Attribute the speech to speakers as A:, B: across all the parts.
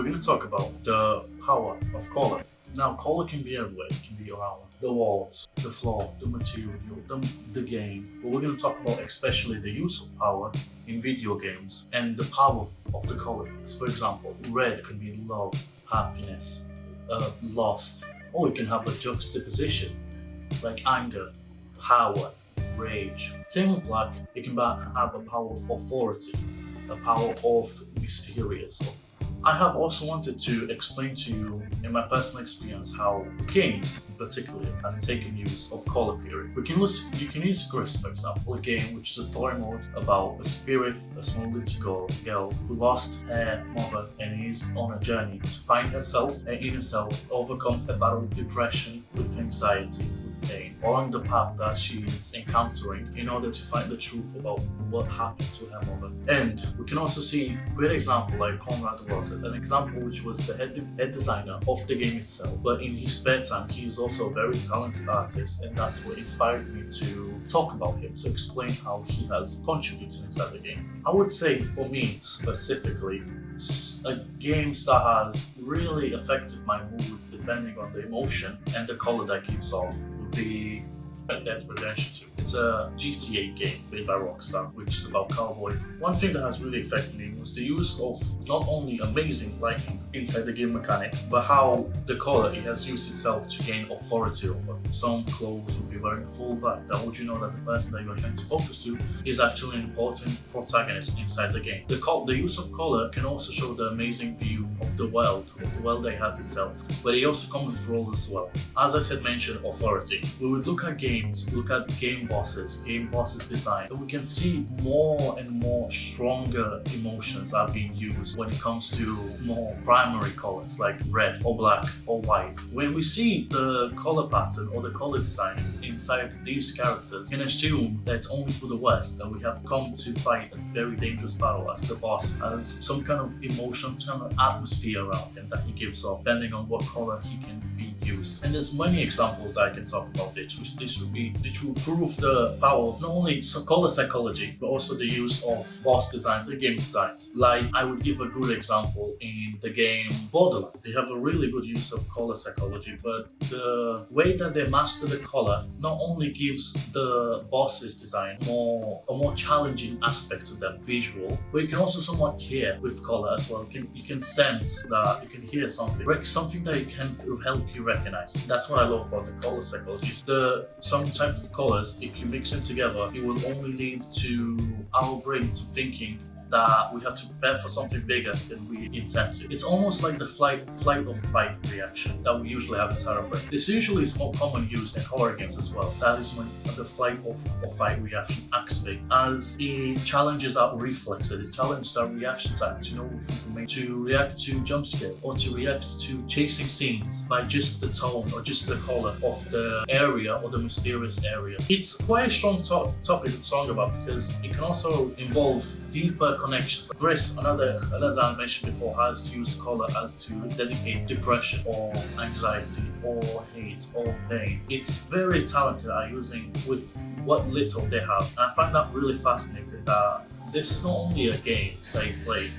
A: we're going to talk about the power of color. Now, color can be everywhere. It can be around the walls, the floor, the material, the game. But we're going to talk about especially the use of power in video games and the power of the colors. For example, red can be love, happiness, lost, or it can have a juxtaposition like anger, power, rage. Same with black, it can have a power of authority, a power of mysterious. I have also wanted to explain to you in my personal experience how games in particular has taken use of color theory. You can use Gris, for example, a game which is a story mode about a spirit, a small little girl who lost her mother and is on a journey to find herself, her inner self, overcome a battle with depression, with anxiety, pain on the path that she is encountering in order to find the truth about what happened to her mother. And we can also see a great example like Conrad Rosset, an example which was the head designer of the game itself, but in his spare time he is also a very talented artist, and that's what inspired me to talk about him, to explain how he has contributed inside the game. I would say for me specifically, a game that has really affected my mood depending on the emotion and the color that gives off would be Red Dead Redemption 2. It's a GTA game made by Rockstar, which is about cowboys. One thing that has really affected me was the use of not only amazing lighting inside the game mechanic, but how the color it has used itself to gain authority over. Some clothes will be wearing full black. That would you know that the person that you are trying to focus to is actually an important protagonist inside the game. The use of color can also show the amazing view of the world that it has itself, but it also comes with roles as well. As I said, mentioned authority. We would look at games, look at game bosses design, and we can see more and more stronger emotions are being used when it comes to more primary colors like red or black or white. When we see the color pattern or the color designs inside these characters, we can assume that it's only for the West that we have come to fight a very dangerous battle, as the boss has some kind of emotion, some kind of atmosphere around him that he gives off, depending on what color he can be used. And there's many examples that I can talk about which will prove the power of not only color psychology, but also the use of boss designs and game designs. Like, I would give a good example in the game Borderlands. They have a really good use of color psychology, but the way that they master the color not only gives the boss's design a more challenging aspect to them, visual, but you can also somewhat hear with color as well. You can sense that, you can hear something that it can help you recognize. That's what I love about the color psychology. Some type of colors, if you mix them together, it will only lead to our brain to thinking that we have to prepare for something bigger than we intend to. It's almost like the flight or fight reaction that we usually have inside our brain. This usually is more common used in horror games as well. That is when the flight or fight reaction activates, as it challenges our reflexes, it challenges our reaction time to know information, to react to jump scares, or to react to chasing scenes by just the tone or just the color of the area or the mysterious area. It's quite a strong topic to talk about because it can also involve deeper connections. Gris, another I mentioned before, has used color as to dedicate depression or anxiety or hate or pain. It's very talented at using with what little they have, and I find that really fascinating that this is not only a game they play,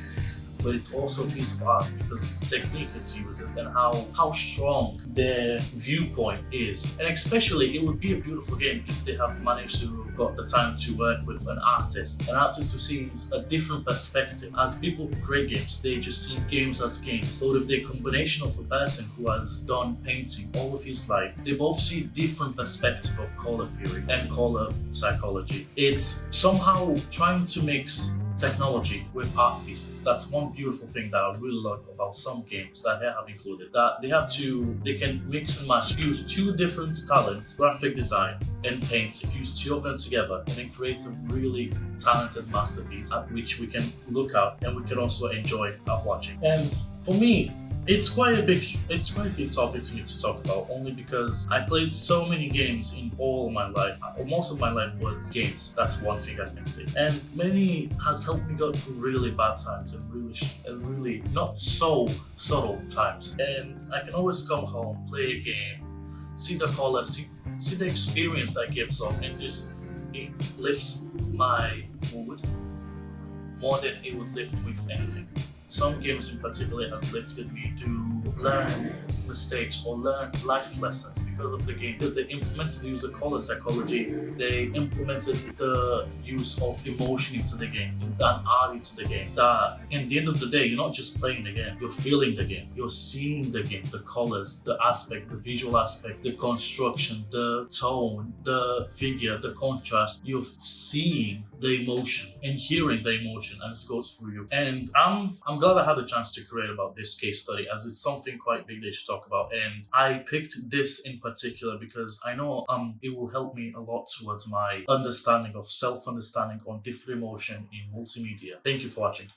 A: but it's also a piece of art because of the technique it's used and how strong their viewpoint is. And especially, it would be a beautiful game if they have managed to got the time to work with an artist who sees a different perspective. As people who create games, they just see games as games. So if the combination of a person who has done painting all of his life, they both see different perspective of color theory and color psychology. It's somehow trying to mix technology with art pieces. That's one beautiful thing that I really love about some games that they have included, that they can mix and match, use two different talents, graphic design and painting, use two of them together and then create a really talented masterpiece at which we can look at and we can also enjoy at watching. And for me, it's quite a big topic to me to talk about, only because I played so many games in all my life. Most of my life was games. That's one thing I can say, and many has helped me go through really bad times and really not so subtle times. And I can always come home, play a game, see the color, see the experience that gives off, and it lifts my mood more than it would lift with anything. some games in particular has lifted me to learn mistakes or learn life lessons because of the game. Because they implemented the use of color psychology, they implemented the use of emotion into the game, and art into the game. That in the end of the day, you're not just playing the game, you're feeling the game, you're seeing the game, the colors, the aspect, the visual aspect, the construction, the tone, the figure, the contrast. You're seeing the emotion and hearing the emotion as it goes through you. And I'm glad I had a chance to create about this case study, as it's something quite big they should talk about. And I picked this in particular because I know it will help me a lot towards my understanding of self-understanding on different emotion in multimedia. Thank you for watching.